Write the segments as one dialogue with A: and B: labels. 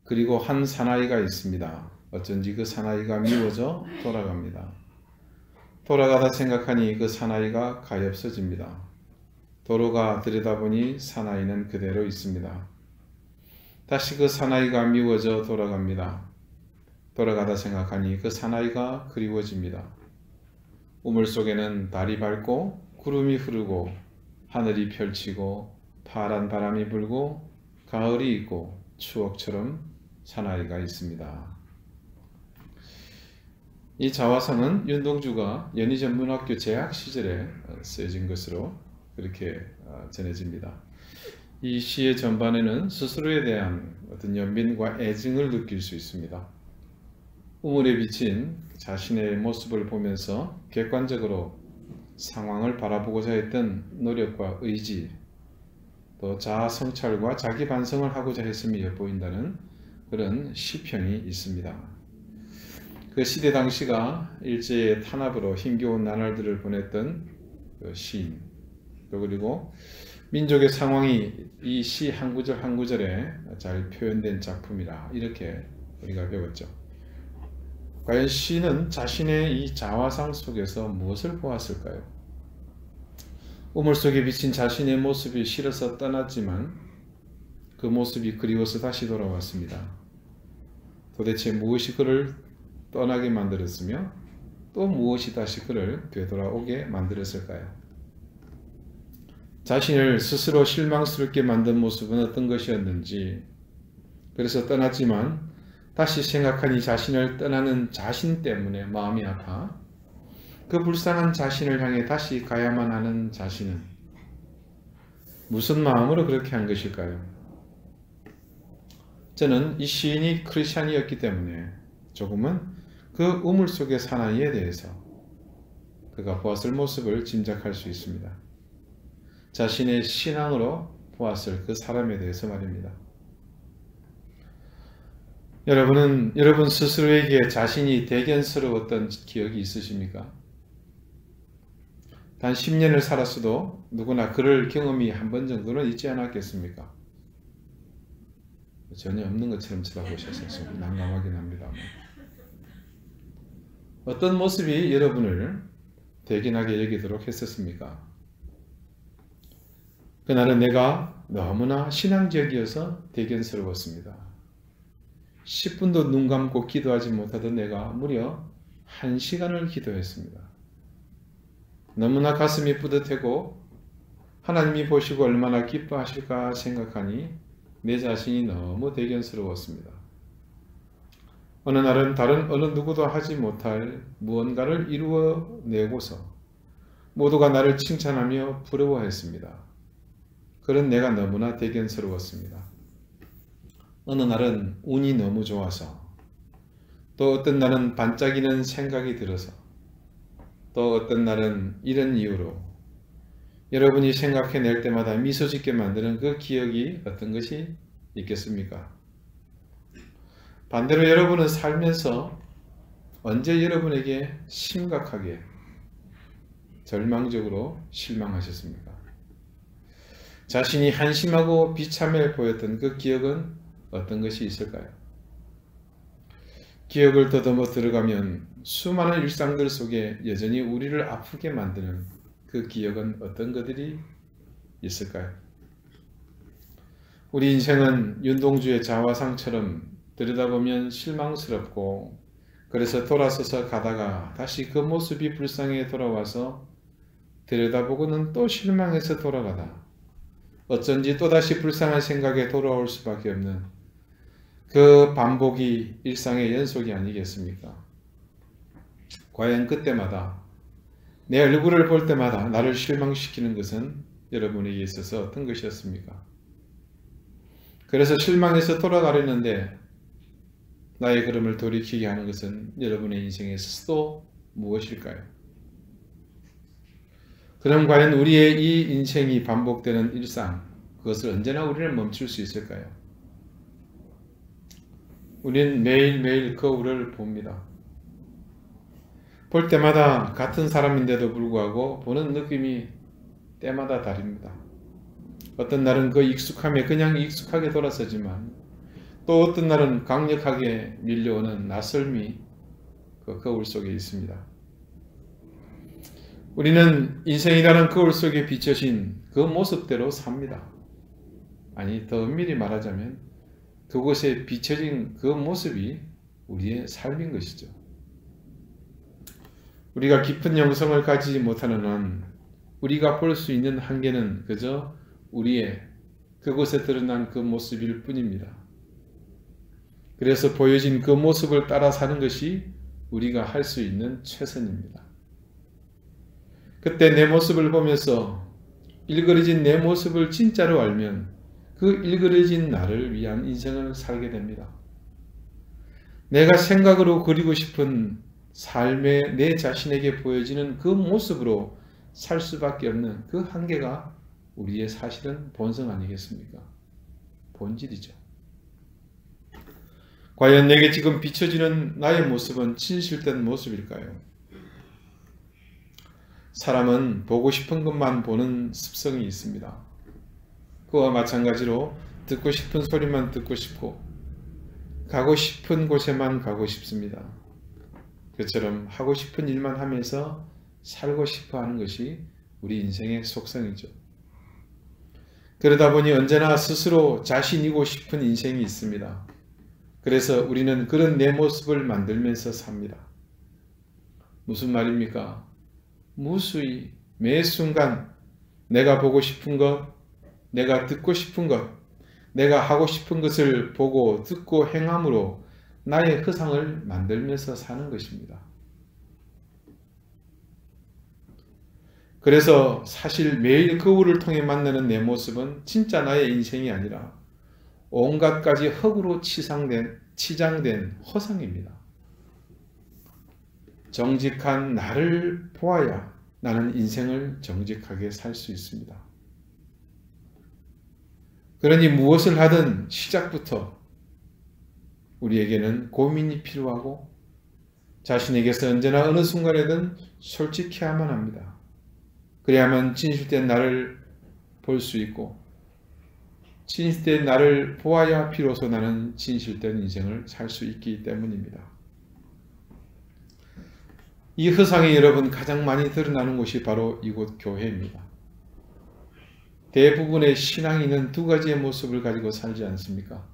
A: 그리고 한 사나이가 있습니다. 어쩐지 그 사나이가 미워져 돌아갑니다. 돌아가다 생각하니 그 사나이가 가엾어집니다. 도로가 들여다보니 사나이는 그대로 있습니다. 다시 그 사나이가 미워져 돌아갑니다. 돌아가다 생각하니 그 사나이가 그리워집니다. 우물 속에는 달이 밝고 구름이 흐르고 하늘이 펼치고 파란 바람이 불고 가을이 있고 추억처럼 사나이가 있습니다. 이 자화상은 윤동주가 연희전문학교 재학 시절에 쓰여진 것으로 그렇게 전해집니다. 이 시의 전반에는 스스로에 대한 어떤 연민과 애증을 느낄 수 있습니다. 우물에 비친 자신의 모습을 보면서 객관적으로 상황을 바라보고자 했던 노력과 의지, 또 자아 성찰과 자기 반성을 하고자 했음이 엿보인다는 그런 시평이 있습니다. 그 시대 당시가 일제의 탄압으로 힘겨운 나날들을 보냈던 그 시인, 또 그리고 민족의 상황이 이 시 한 구절 한 구절에 잘 표현된 작품이라 이렇게 우리가 배웠죠. 과연 시인은 자신의 이 자화상 속에서 무엇을 보았을까요? 우물 속에 비친 자신의 모습이 싫어서 떠났지만 그 모습이 그리워서 다시 돌아왔습니다. 도대체 무엇이 그를 떠나게 만들었으며 또 무엇이 다시 그를 되돌아오게 만들었을까요? 자신을 스스로 실망스럽게 만든 모습은 어떤 것이었는지, 그래서 떠났지만 다시 생각하니 자신을 떠나는 자신 때문에 마음이 아파 그 불쌍한 자신을 향해 다시 가야만 하는 자신은 무슨 마음으로 그렇게 한 것일까요? 저는 이 시인이 크리스찬이었기 때문에 조금은 그 우물 속의 사나이에 대해서 그가 보았을 모습을 짐작할 수 있습니다. 자신의 신앙으로 보았을 그 사람에 대해서 말입니다. 여러분 스스로에게 자신이 대견스러웠던 기억이 있으십니까? 단 10년을 살았어도 누구나 그럴 경험이 한 번 정도는 있지 않았겠습니까? 전혀 없는 것처럼 쳐다보셔서 좀 난감하긴 합니다만. 어떤 모습이 여러분을 대견하게 여기도록 했었습니까? 그날은 내가 너무나 신앙적이어서 대견스러웠습니다. 10분도 눈 감고 기도하지 못하던 내가 무려 1시간을 기도했습니다. 너무나 가슴이 뿌듯하고 하나님이 보시고 얼마나 기뻐하실까 생각하니 내 자신이 너무 대견스러웠습니다. 어느 날은 다른 어느 누구도 하지 못할 무언가를 이루어내고서 모두가 나를 칭찬하며 부러워했습니다. 그런 내가 너무나 대견스러웠습니다. 어느 날은 운이 너무 좋아서, 또 어떤 날은 반짝이는 생각이 들어서, 또 어떤 날은 이런 이유로 여러분이 생각해낼 때마다 미소 짓게 만드는 그 기억이 어떤 것이 있겠습니까? 반대로 여러분은 살면서 언제 여러분에게 심각하게 절망적으로 실망하셨습니까? 자신이 한심하고 비참해 보였던 그 기억은 어떤 것이 있을까요? 기억을 더듬어 들어가면 수많은 일상들 속에 여전히 우리를 아프게 만드는 그 기억은 어떤 것들이 있을까요? 우리 인생은 윤동주의 자화상처럼 들여다보면 실망스럽고, 그래서 돌아서서 가다가 다시 그 모습이 불쌍해 돌아와서 들여다보고는 또 실망해서 돌아가다 어쩐지 또다시 불쌍한 생각에 돌아올 수밖에 없는 그 반복이 일상의 연속이 아니겠습니까? 과연 그때마다 내 얼굴을 볼 때마다 나를 실망시키는 것은 여러분에게 있어서 어떤 것이었습니까? 그래서 실망해서 돌아가려는데 나의 걸음을 돌이키게 하는 것은 여러분의 인생에서 또 무엇일까요? 그럼 과연 우리의 이 인생이 반복되는 일상, 그것을 언제나 우리는 멈출 수 있을까요? 우리는 매일매일 거울을 봅니다. 볼 때마다 같은 사람인데도 불구하고 보는 느낌이 때마다 다릅니다. 어떤 날은 그 익숙함에 그냥 익숙하게 돌아서지만, 또 어떤 날은 강력하게 밀려오는 낯설미 그 거울 속에 있습니다. 우리는 인생이라는 거울 속에 비춰진 그 모습대로 삽니다. 아니, 더 엄밀히 말하자면 그곳에 비춰진 그 모습이 우리의 삶인 것이죠. 우리가 깊은 영성을 가지지 못하는 한 우리가 볼 수 있는 한계는 그저 우리의 그곳에 드러난 그 모습일 뿐입니다. 그래서 보여진 그 모습을 따라 사는 것이 우리가 할 수 있는 최선입니다. 그때 내 모습을 보면서 일그러진 내 모습을 진짜로 알면 그 일그러진 나를 위한 인생을 살게 됩니다. 내가 생각으로 그리고 싶은 삶의 내 자신에게 보여지는 그 모습으로 살 수밖에 없는 그 한계가 우리의 사실은 본성 아니겠습니까? 본질이죠. 과연 내게 지금 비춰지는 나의 모습은 진실된 모습일까요? 사람은 보고 싶은 것만 보는 습성이 있습니다. 그와 마찬가지로 듣고 싶은 소리만 듣고 싶고 가고 싶은 곳에만 가고 싶습니다. 그처럼 하고 싶은 일만 하면서 살고 싶어 하는 것이 우리 인생의 속성이죠. 그러다 보니 언제나 스스로 자신이고 싶은 인생이 있습니다. 그래서 우리는 그런 내 모습을 만들면서 삽니다. 무슨 말입니까? 무수히 매 순간 내가 보고 싶은 것, 내가 듣고 싶은 것, 내가 하고 싶은 것을 보고 듣고 행함으로 나의 허상을 만들면서 사는 것입니다. 그래서 사실 매일 거울을 통해 만나는 내 모습은 진짜 나의 인생이 아니라 온갖 가지 흙으로 치장된 허상입니다. 정직한 나를 보아야 나는 인생을 정직하게 살 수 있습니다. 그러니 무엇을 하든 시작부터 우리에게는 고민이 필요하고 자신에게서 언제나 어느 순간에든 솔직해야만 합니다. 그래야만 진실된 나를 볼 수 있고 진실된 나를 보아야 비로소 나는 진실된 인생을 살 수 있기 때문입니다. 이 허상이 여러분 가장 많이 드러나는 곳이 바로 이곳 교회입니다. 대부분의 신앙인은 두 가지의 모습을 가지고 살지 않습니까?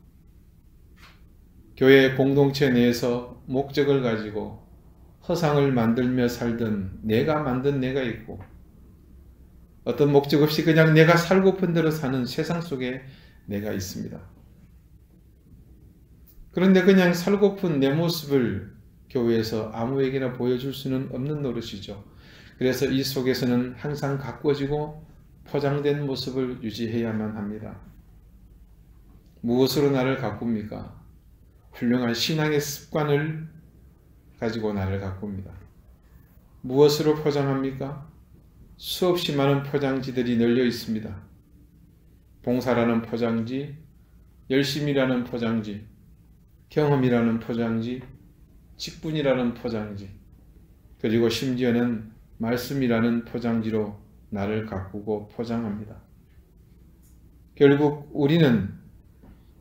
A: 교회 공동체 내에서 목적을 가지고 허상을 만들며 살던 내가 만든 내가 있고 어떤 목적 없이 그냥 내가 살고픈 대로 사는 세상 속에 내가 있습니다. 그런데 그냥 살고픈 내 모습을 교회에서 아무에게나 보여줄 수는 없는 노릇이죠. 그래서 이 속에서는 항상 가꿔지고 포장된 모습을 유지해야만 합니다. 무엇으로 나를 가꿉니까? 훌륭한 신앙의 습관을 가지고 나를 가꿉니다. 무엇으로 포장합니까? 수없이 많은 포장지들이 널려 있습니다. 봉사라는 포장지, 열심이라는 포장지, 경험이라는 포장지, 직분이라는 포장지, 그리고 심지어는 말씀이라는 포장지로 나를 가꾸고 포장합니다. 결국 우리는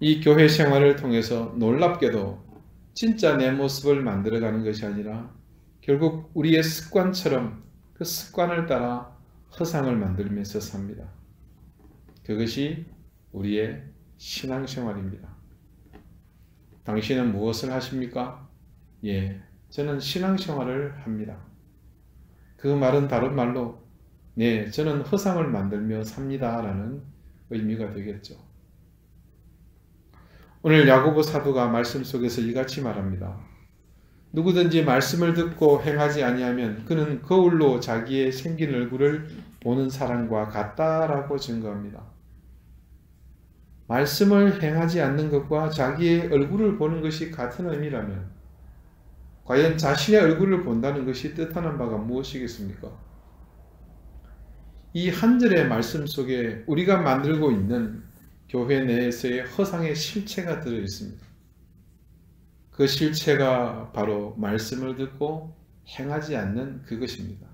A: 이 교회 생활을 통해서 놀랍게도 진짜 내 모습을 만들어가는 것이 아니라 결국 우리의 습관처럼 그 습관을 따라 허상을 만들면서 삽니다. 그것이 우리의 신앙생활입니다. 당신은 무엇을 하십니까? 예, 저는 신앙생활을 합니다. 그 말은 다른 말로 네, 저는 허상을 만들며 삽니다 라는 의미가 되겠죠. 오늘 야고보 사도가 말씀 속에서 이같이 말합니다. 누구든지 말씀을 듣고 행하지 아니하면 그는 거울로 자기의 생긴 얼굴을 보는 사람과 같다라고 증거합니다. 말씀을 행하지 않는 것과 자기의 얼굴을 보는 것이 같은 의미라면 과연 자신의 얼굴을 본다는 것이 뜻하는 바가 무엇이겠습니까? 이 한 절의 말씀 속에 우리가 만들고 있는 교회 내에서의 허상의 실체가 들어 있습니다. 그 실체가 바로 말씀을 듣고 행하지 않는 그것입니다.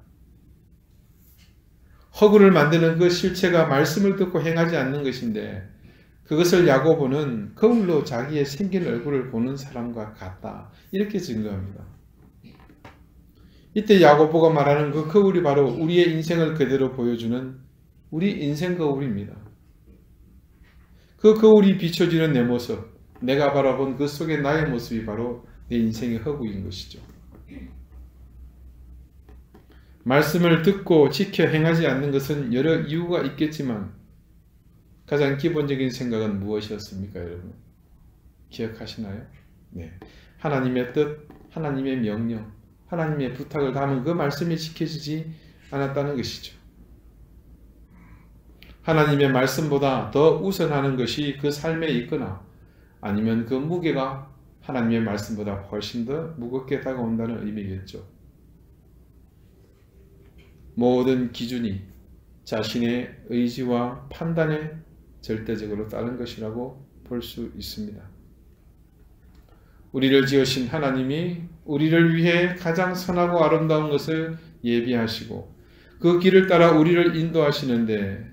A: 허구를 만드는 그 실체가 말씀을 듣고 행하지 않는 것인데 그것을 야고보는 거울로 자기의 생긴 얼굴을 보는 사람과 같다. 이렇게 증거합니다. 이때 야고보가 말하는 그 거울이 바로 우리의 인생을 그대로 보여주는 우리 인생 거울입니다. 그 거울이 비춰지는 내 모습, 내가 바라본 그 속에 나의 모습이 바로 내 인생의 허구인 것이죠. 말씀을 듣고 지켜 행하지 않는 것은 여러 이유가 있겠지만 가장 기본적인 생각은 무엇이었습니까, 여러분? 기억하시나요? 네. 하나님의 뜻, 하나님의 명령, 하나님의 부탁을 담은 그 말씀이 지켜지지 않았다는 것이죠. 하나님의 말씀보다 더 우선하는 것이 그 삶에 있거나 아니면 그 무게가 하나님의 말씀보다 훨씬 더 무겁게 다가온다는 의미겠죠. 모든 기준이 자신의 의지와 판단에 절대적으로 따른 것이라고 볼 수 있습니다. 우리를 지으신 하나님이 우리를 위해 가장 선하고 아름다운 것을 예비하시고 그 길을 따라 우리를 인도하시는데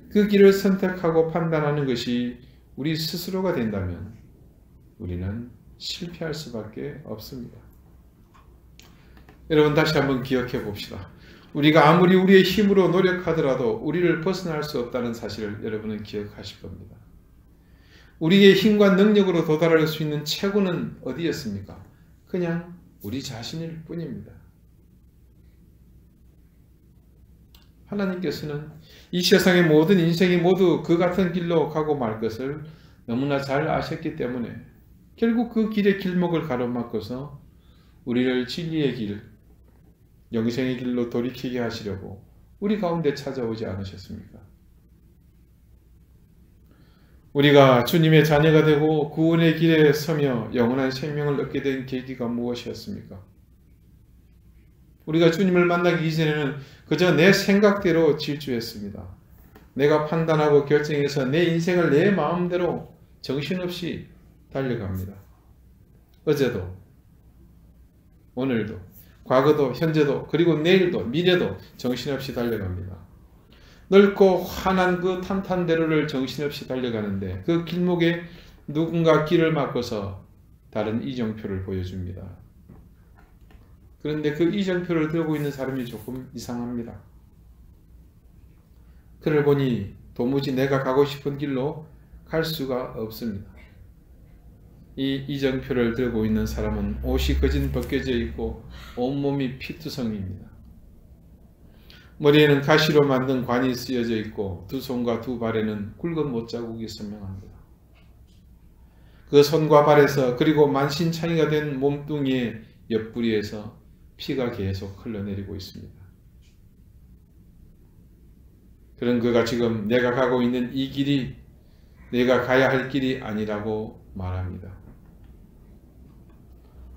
A: 그 길을 선택하고 판단하는 것이 우리 스스로가 된다면 우리는 실패할 수밖에 없습니다. 여러분 다시 한번 기억해 봅시다. 우리가 아무리 우리의 힘으로 노력하더라도 우리를 벗어날 수 없다는 사실을 여러분은 기억하실 겁니다. 우리의 힘과 능력으로 도달할 수 있는 최고는 어디였습니까? 그냥 우리 자신일 뿐입니다. 하나님께서는 이 세상의 모든 인생이 모두 그 같은 길로 가고 말 것을 너무나 잘 아셨기 때문에 결국 그 길의 길목을 가로막고서 우리를 진리의 길, 영생의 길로 돌이키게 하시려고 우리 가운데 찾아오지 않으셨습니까? 우리가 주님의 자녀가 되고 구원의 길에 서며 영원한 생명을 얻게 된 계기가 무엇이었습니까? 우리가 주님을 만나기 이전에는 그저 내 생각대로 질주했습니다. 내가 판단하고 결정해서 내 인생을 내 마음대로 정신없이 달려갑니다. 어제도, 오늘도, 과거도, 현재도, 그리고 내일도, 미래도 정신없이 달려갑니다. 넓고 환한 그 탄탄대로를 정신없이 달려가는데 그 길목에 누군가 길을 막고서 다른 이정표를 보여줍니다. 그런데 그 이정표를 들고 있는 사람이 조금 이상합니다. 그를 보니 도무지 내가 가고 싶은 길로 갈 수가 없습니다. 이 이정표를 들고 있는 사람은 옷이 거진 벗겨져 있고 온몸이 피투성이입니다. 머리에는 가시로 만든 관이 쓰여져 있고 두 손과 두 발에는 굵은 못자국이 선명합니다. 그 손과 발에서 그리고 만신창이가 된 몸뚱이의 옆구리에서 피가 계속 흘러내리고 있습니다. 그런 그가 지금 내가 가고 있는 이 길이 내가 가야 할 길이 아니라고 말합니다.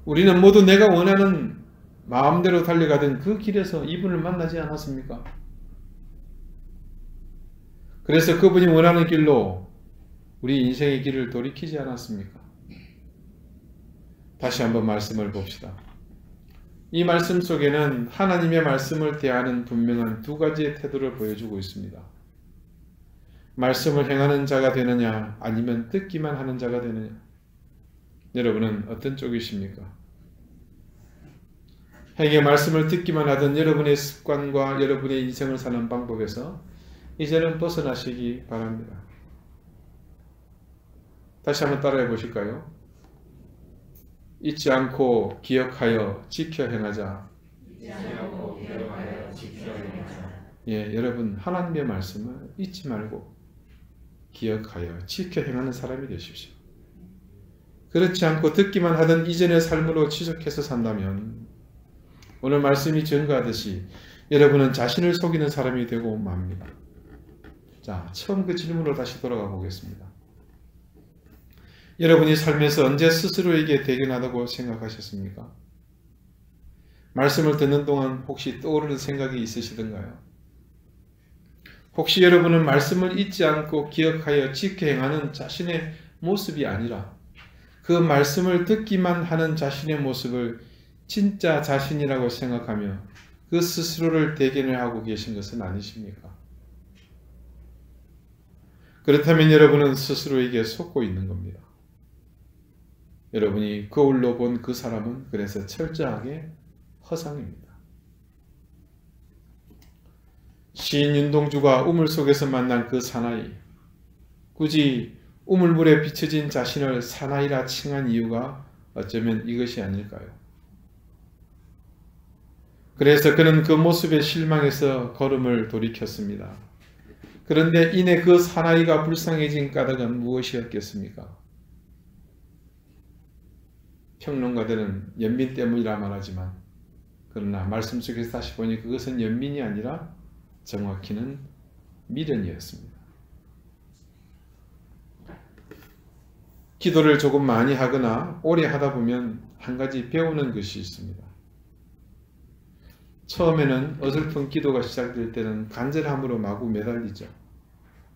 A: 우리는 모두 내가 원하는 마음대로 달려가던 그 길에서 이분을 만나지 않았습니까? 그래서 그분이 원하는 길로 우리 인생의 길을 돌이키지 않았습니까? 다시 한번 말씀을 봅시다. 이 말씀 속에는 하나님의 말씀을 대하는 분명한 두 가지의 태도를 보여주고 있습니다. 말씀을 행하는 자가 되느냐 아니면 듣기만 하는 자가 되느냐. 여러분은 어떤 쪽이십니까? 행의 말씀을 듣기만 하던 여러분의 습관과 여러분의 인생을 사는 방법에서 이제는 벗어나시기 바랍니다. 다시 한번 따라해 보실까요? 잊지 않고 기억하여 지켜 행하자. 예, 여러분 하나님의 말씀을 잊지 말고 기억하여 지켜 행하는 사람이 되십시오. 그렇지 않고 듣기만 하던 이전의 삶으로 지속해서 산다면 오늘 말씀이 증거하듯이 여러분은 자신을 속이는 사람이 되고 맙니다. 자, 처음 그 질문으로 다시 돌아가 보겠습니다. 여러분이 살면서 언제 스스로에게 대견하다고 생각하셨습니까? 말씀을 듣는 동안 혹시 떠오르는 생각이 있으시던가요? 혹시 여러분은 말씀을 잊지 않고 기억하여 지켜 행하는 자신의 모습이 아니라 그 말씀을 듣기만 하는 자신의 모습을 진짜 자신이라고 생각하며 그 스스로를 대견을 하고 계신 것은 아니십니까? 그렇다면 여러분은 스스로에게 속고 있는 겁니다. 여러분이 거울로 본 그 사람은 그래서 철저하게 허상입니다. 시인 윤동주가 우물 속에서 만난 그 사나이, 굳이 우물물에 비춰진 자신을 사나이라 칭한 이유가 어쩌면 이것이 아닐까요? 그래서 그는 그 모습에 실망해서 걸음을 돌이켰습니다. 그런데 이내 그 사나이가 불쌍해진 까닭은 무엇이었겠습니까? 평론가들은 연민 때문이라 말하지만 그러나 말씀 속에서 다시 보니 그것은 연민이 아니라 정확히는 미련이었습니다. 기도를 조금 많이 하거나 오래 하다 보면 한 가지 배우는 것이 있습니다. 처음에는 어설픈 기도가 시작될 때는 간절함으로 마구 매달리죠.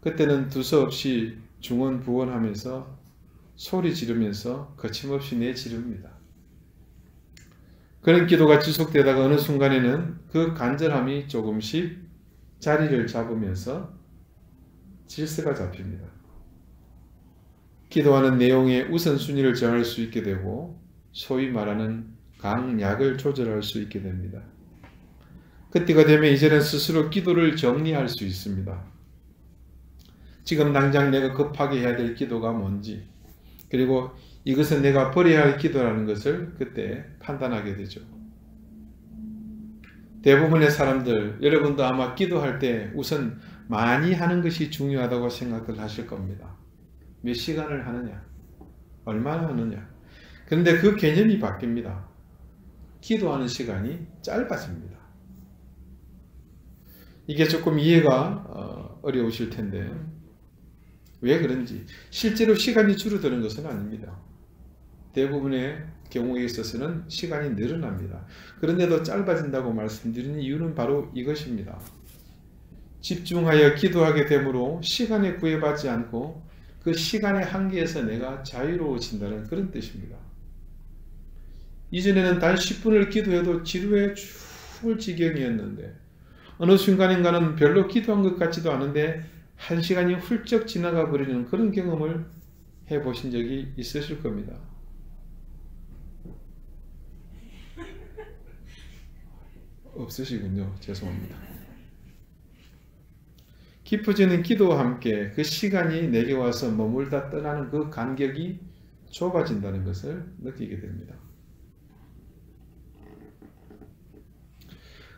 A: 그때는 두서없이 중언부언하면서 소리 지르면서 거침없이 내지릅니다. 그런 기도가 지속되다가 어느 순간에는 그 간절함이 조금씩 자리를 잡으면서 질서가 잡힙니다. 기도하는 내용의 우선순위를 정할 수 있게 되고 소위 말하는 강약을 조절할 수 있게 됩니다. 그때가 되면 이제는 스스로 기도를 정리할 수 있습니다. 지금 당장 내가 급하게 해야 될 기도가 뭔지, 그리고 이것은 내가 버려야 할 기도라는 것을 그때 판단하게 되죠. 대부분의 사람들, 여러분도 아마 기도할 때 우선 많이 하는 것이 중요하다고 생각을 하실 겁니다. 몇 시간을 하느냐, 얼마나 하느냐. 그런데 그 개념이 바뀝니다. 기도하는 시간이 짧아집니다. 이게 조금 이해가 어려우실 텐데 왜 그런지, 실제로 시간이 줄어드는 것은 아닙니다. 대부분의 경우에 있어서는 시간이 늘어납니다. 그런데도 짧아진다고 말씀드리는 이유는 바로 이것입니다. 집중하여 기도하게 되므로 시간에 구애받지 않고 그 시간의 한계에서 내가 자유로워진다는 그런 뜻입니다. 이전에는 단 10분을 기도해도 지루해 죽을 지경이었는데 어느 순간인가는 별로 기도한 것 같지도 않은데 1시간이 훌쩍 지나가 버리는 그런 경험을 해보신 적이 있으실 겁니다. 없으시군요. 죄송합니다. 깊어지는 기도와 함께 그 시간이 내게 와서 머물다 떠나는 그 간격이 좁아진다는 것을 느끼게 됩니다.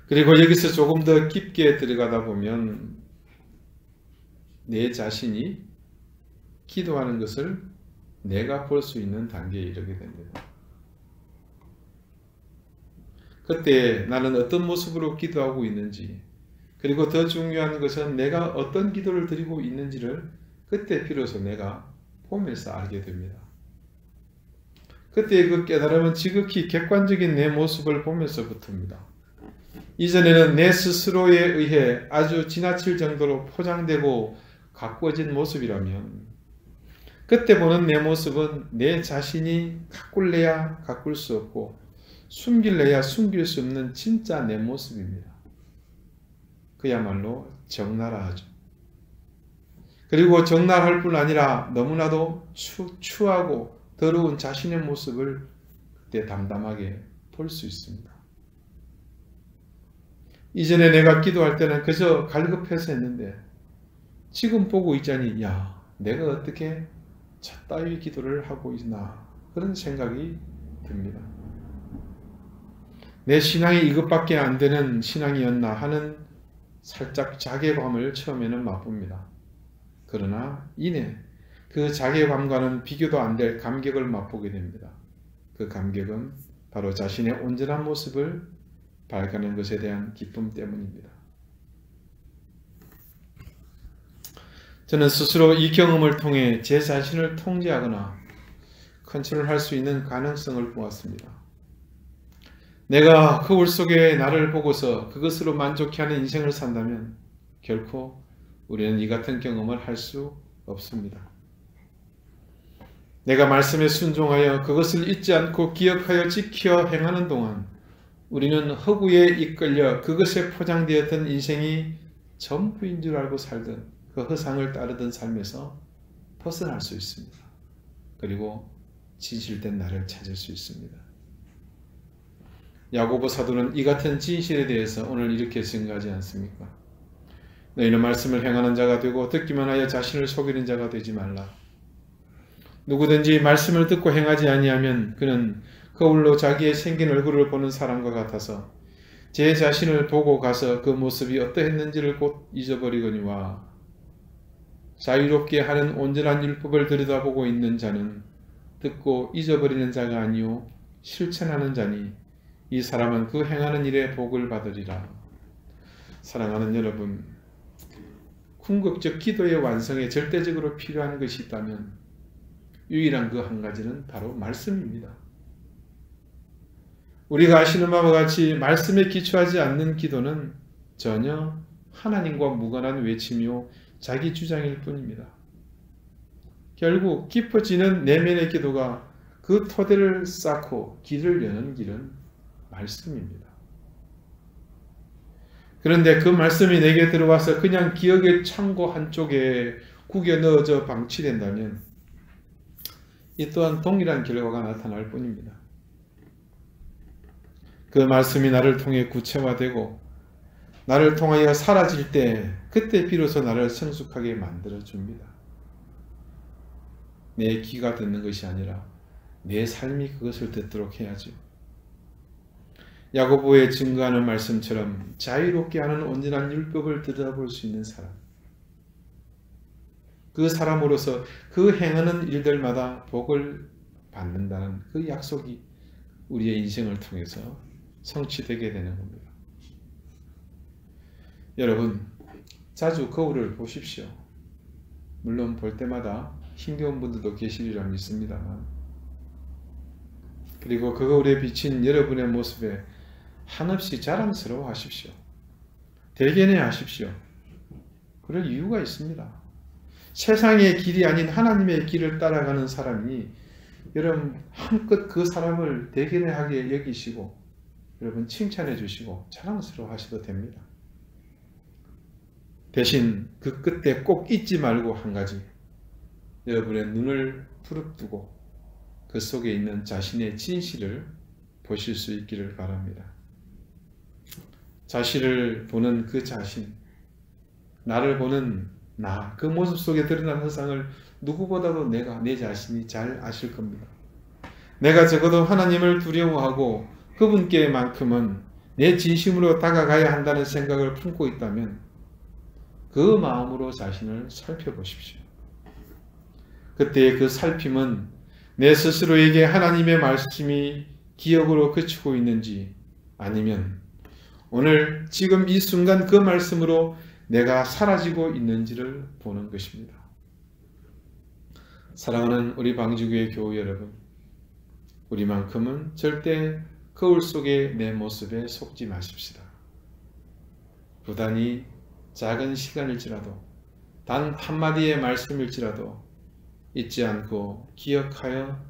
A: 그리고 여기서 조금 더 깊게 들어가다 보면 내 자신이 기도하는 것을 내가 볼 수 있는 단계에 이르게 됩니다. 그때 나는 어떤 모습으로 기도하고 있는지, 그리고 더 중요한 것은 내가 어떤 기도를 드리고 있는지를 그때 비로소 내가 보면서 알게 됩니다. 그때 그 깨달음은 지극히 객관적인 내 모습을 보면서부터입니다. 이전에는 내 스스로에 의해 아주 지나칠 정도로 포장되고 가꾸어진 모습이라면 그때 보는 내 모습은 내 자신이 가꿀래야 가꿀 수 없고 숨길래야 숨길 수 없는 진짜 내 모습입니다. 그야말로 적나라하죠. 그리고 적나라할 뿐 아니라 너무나도 추하고 더러운 자신의 모습을 그때 담담하게 볼 수 있습니다. 이전에 내가 기도할 때는 그저 갈급해서 했는데 지금 보고 있자니 야, 내가 어떻게 저따위 기도를 하고 있나 그런 생각이 듭니다. 내 신앙이 이것밖에 안 되는 신앙이었나 하는 살짝 자괴감을 처음에는 맛봅니다. 그러나 이내 그 자괴감과는 비교도 안 될 감격을 맛보게 됩니다. 그 감격은 바로 자신의 온전한 모습을 발견하는 것에 대한 기쁨 때문입니다. 저는 스스로 이 경험을 통해 제 자신을 통제하거나 컨트롤할 수 있는 가능성을 보았습니다. 내가 거울 속에 나를 보고서 그것으로 만족해하는 인생을 산다면 결코 우리는 이 같은 경험을 할 수 없습니다. 내가 말씀에 순종하여 그것을 잊지 않고 기억하여 지켜 행하는 동안 우리는 허구에 이끌려 그것에 포장되었던 인생이 전부인 줄 알고 살던 그 허상을 따르던 삶에서 벗어날 수 있습니다. 그리고 진실된 나를 찾을 수 있습니다. 야고보 사도는 이 같은 진실에 대해서 오늘 이렇게 증거하지 않습니까? 너희는 말씀을 행하는 자가 되고 듣기만 하여 자신을 속이는 자가 되지 말라. 누구든지 말씀을 듣고 행하지 아니하면 그는 거울로 자기의 생긴 얼굴을 보는 사람과 같아서 제 자신을 보고 가서 그 모습이 어떠했는지를 곧 잊어버리거니와 자유롭게 하는 온전한 율법을 들여다보고 있는 자는 듣고 잊어버리는 자가 아니요 실천하는 자니 이 사람은 그 행하는 일에 복을 받으리라. 사랑하는 여러분, 궁극적 기도의 완성에 절대적으로 필요한 것이 있다면 유일한 그 한 가지는 바로 말씀입니다. 우리가 아시는 바와 같이 말씀에 기초하지 않는 기도는 전혀 하나님과 무관한 외침이요 자기 주장일 뿐입니다. 결국 깊어지는 내면의 기도가 그 토대를 쌓고 길을 여는 길은 말씀입니다. 그런데 그 말씀이 내게 들어와서 그냥 기억의 창고 한쪽에 구겨 넣어져 방치된다면 이 또한 동일한 결과가 나타날 뿐입니다. 그 말씀이 나를 통해 구체화되고 나를 통하여 사라질 때 그때 비로소 나를 성숙하게 만들어줍니다. 내 귀가 듣는 것이 아니라 내 삶이 그것을 듣도록 해야죠. 야고보의 증거하는 말씀처럼 자유롭게 하는 온전한 율법을 들여다볼 수 있는 사람, 그 사람으로서 그 행하는 일들마다 복을 받는다는 그 약속이 우리의 인생을 통해서 성취되게 되는 겁니다. 여러분, 자주 거울을 보십시오. 물론 볼 때마다 힘겨운 분들도 계시리라 믿습니다만, 그리고 그 거울에 비친 여러분의 모습에 한없이 자랑스러워 하십시오. 대견해 하십시오. 그럴 이유가 있습니다. 세상의 길이 아닌 하나님의 길을 따라가는 사람이 여러분 한껏 그 사람을 대견해하게 여기시고 여러분 칭찬해 주시고 자랑스러워 하셔도 됩니다. 대신 그 끝에 꼭 잊지 말고 한 가지, 여러분의 눈을 부릅뜨고 그 속에 있는 자신의 진실을 보실 수 있기를 바랍니다. 자신을 보는 그 자신, 나를 보는 나, 그 모습 속에 드러난 허상을 누구보다도 내 자신이 잘 아실 겁니다. 내가 적어도 하나님을 두려워하고 그분께만큼은 내 진심으로 다가가야 한다는 생각을 품고 있다면 그 마음으로 자신을 살펴보십시오. 그때의 그 살핌은 내 스스로에게 하나님의 말씀이 기억으로 그치고 있는지 아니면 오늘 지금 이 순간 그 말씀으로 내가 사라지고 있는지를 보는 것입니다. 사랑하는 우리 방주교회 교우 여러분, 우리만큼은 절대 거울 속의 내 모습에 속지 마십시다. 부단히 작은 시간일지라도 단 한마디의 말씀일지라도 잊지 않고 기억하여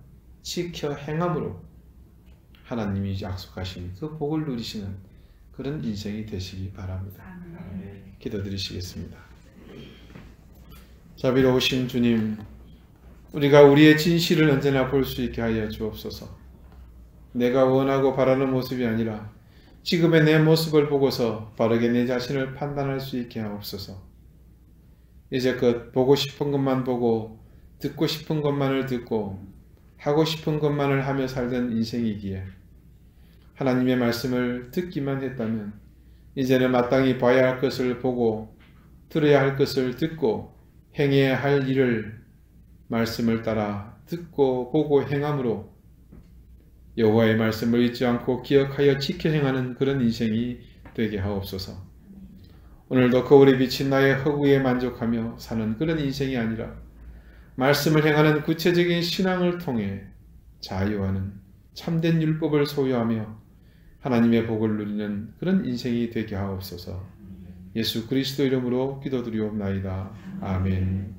A: 지켜 행함으로 하나님이 약속하신 그 복을 누리시는 그런 인생이 되시기 바랍니다. 기도드리시겠습니다. 자비로우신 주님, 우리가 우리의 진실을 언제나 볼 수 있게 하여 주옵소서. 내가 원하고 바라는 모습이 아니라 지금의 내 모습을 보고서 바르게 내 자신을 판단할 수 있게 하옵소서. 이제껏 보고 싶은 것만 보고 듣고 싶은 것만을 듣고 하고 싶은 것만을 하며 살던 인생이기에 하나님의 말씀을 듣기만 했다면 이제는 마땅히 봐야 할 것을 보고 들어야 할 것을 듣고 행해야 할 일을 말씀을 따라 듣고 보고 행함으로 여호와의 말씀을 잊지 않고 기억하여 지켜 행하는 그런 인생이 되게 하옵소서. 오늘도 거울에 비친 나의 허구에 만족하며 사는 그런 인생이 아니라 말씀을 행하는 구체적인 신앙을 통해 자유하는 참된 율법을 소유하며 하나님의 복을 누리는 그런 인생이 되게 하옵소서. 예수 그리스도 이름으로 기도드리옵나이다. 아멘.